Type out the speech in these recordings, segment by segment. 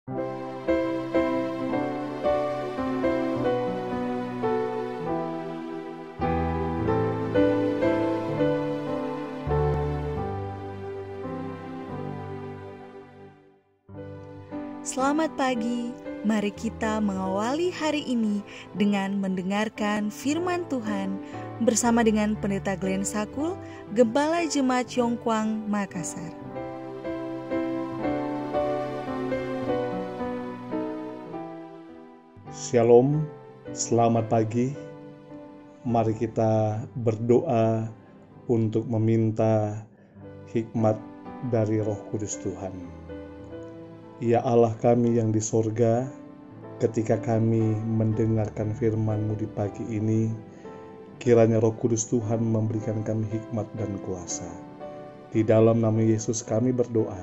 Selamat pagi, mari kita mengawali hari ini dengan mendengarkan firman Tuhan bersama dengan Pendeta Glenn Sakul, Gembala Jemaat Yongkwang, Makassar. Shalom, selamat pagi. Mari kita berdoa untuk meminta hikmat dari Roh Kudus Tuhan. Ya Allah kami yang di sorga, ketika kami mendengarkan firman-Mu di pagi ini, kiranya Roh Kudus Tuhan memberikan kami hikmat dan kuasa. Di dalam nama Yesus kami berdoa.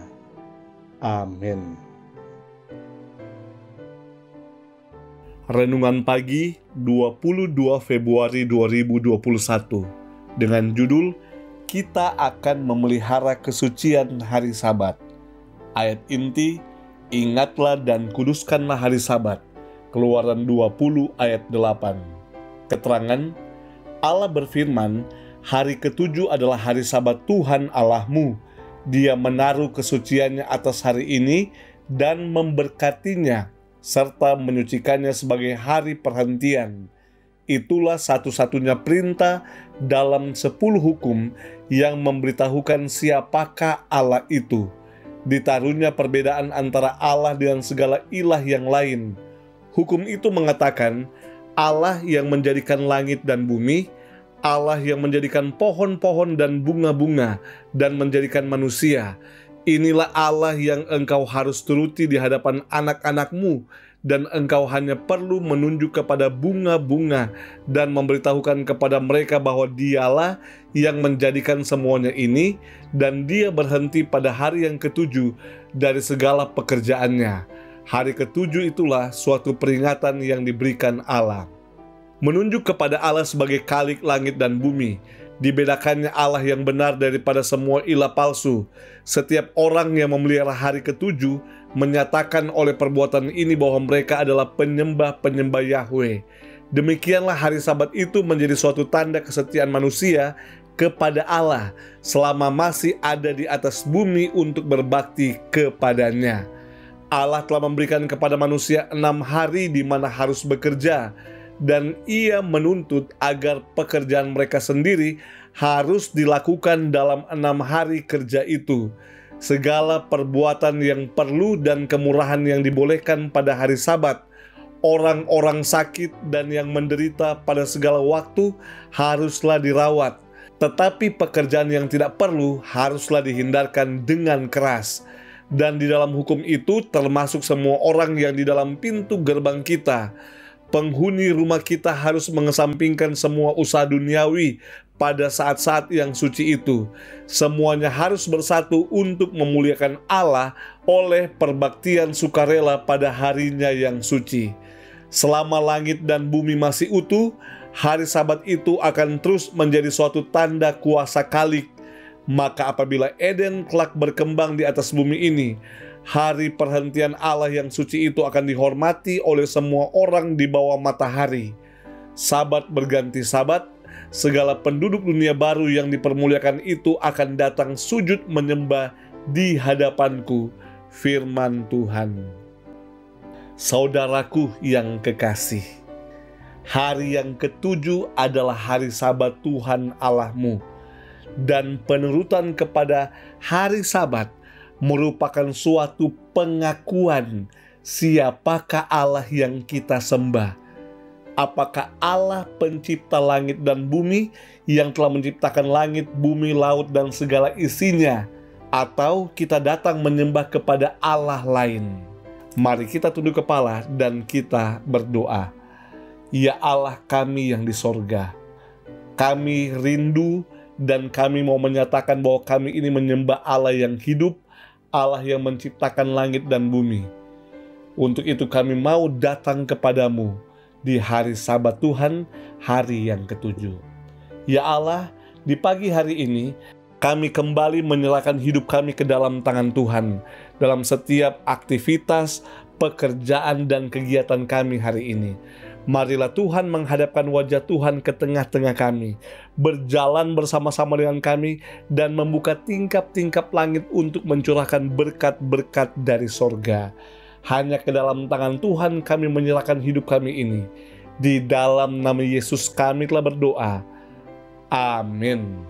Amin. Renungan pagi 22 Februari 2021 dengan judul Kita akan memelihara kesucian hari Sabat. Ayat inti, ingatlah dan kuduskanlah hari Sabat. Keluaran 20 ayat 8. Keterangan, Allah berfirman, hari ketujuh adalah hari Sabat Tuhan Allahmu. Dia menaruh kesuciannya atas hari ini dan memberkatinya, serta menyucikannya sebagai hari perhentian. Itulah satu-satunya perintah dalam 10 hukum yang memberitahukan siapakah Allah itu. Ditaruhnya perbedaan antara Allah dengan segala ilah yang lain. Hukum itu mengatakan Allah yang menjadikan langit dan bumi, Allah yang menjadikan pohon-pohon dan bunga-bunga, dan menjadikan manusia. Inilah Allah yang engkau harus turuti di hadapan anak-anakmu, dan engkau hanya perlu menunjuk kepada bunga-bunga dan memberitahukan kepada mereka bahwa Dialah yang menjadikan semuanya ini, dan Dia berhenti pada hari yang ketujuh dari segala pekerjaannya. Hari ketujuh itulah suatu peringatan yang diberikan Allah. Menunjuk kepada Allah sebagai Khalik langit dan bumi, dibedakannya Allah yang benar daripada semua ilah palsu. Setiap orang yang memelihara hari ketujuh menyatakan oleh perbuatan ini bahwa mereka adalah penyembah-penyembah Yahweh. Demikianlah hari Sabat itu menjadi suatu tanda kesetiaan manusia kepada Allah selama masih ada di atas bumi untuk berbakti kepadanya. Allah telah memberikan kepada manusia 6 hari di mana harus bekerja, dan Ia menuntut agar pekerjaan mereka sendiri harus dilakukan dalam 6 hari kerja itu. Segala perbuatan yang perlu dan kemurahan yang dibolehkan pada hari Sabat, orang-orang sakit dan yang menderita pada segala waktu haruslah dirawat. Tetapi pekerjaan yang tidak perlu haruslah dihindarkan dengan keras. Dan di dalam hukum itu termasuk semua orang yang di dalam pintu gerbang kita. Penghuni rumah kita harus mengesampingkan semua usaha duniawi pada saat-saat yang suci itu. Semuanya harus bersatu untuk memuliakan Allah oleh perbaktian sukarela pada harinya yang suci. Selama langit dan bumi masih utuh, hari Sabat itu akan terus menjadi suatu tanda kuasa Khalik. Maka apabila Eden kelak berkembang di atas bumi ini, hari perhentian Allah yang suci itu akan dihormati oleh semua orang di bawah matahari. Sabat berganti Sabat, segala penduduk dunia baru yang dipermuliakan itu akan datang sujud menyembah di hadapanku, firman Tuhan. Saudaraku yang kekasih, hari yang ketujuh adalah hari Sabat Tuhan Allahmu, dan penurutan kepada hari Sabat merupakan suatu pengakuan siapakah Allah yang kita sembah. Apakah Allah pencipta langit dan bumi yang telah menciptakan langit, bumi, laut, dan segala isinya, atau kita datang menyembah kepada Allah lain? Mari kita tunduk kepala dan kita berdoa. Ya Allah kami yang di sorga, kami rindu dan kami mau menyatakan bahwa kami ini menyembah Allah yang hidup, Allah yang menciptakan langit dan bumi. Untuk itu kami mau datang kepadamu di hari Sabat Tuhan, hari yang ketujuh. Ya Allah, di pagi hari ini kami kembali menyerahkan hidup kami ke dalam tangan Tuhan. Dalam setiap aktivitas, pekerjaan dan kegiatan kami hari ini. Marilah Tuhan menghadapkan wajah Tuhan ke tengah-tengah kami, berjalan bersama-sama dengan kami, dan membuka tingkap-tingkap langit untuk mencurahkan berkat-berkat dari sorga. Hanya ke dalam tangan Tuhan kami menyerahkan hidup kami ini. Di dalam nama Yesus kami telah berdoa. Amin.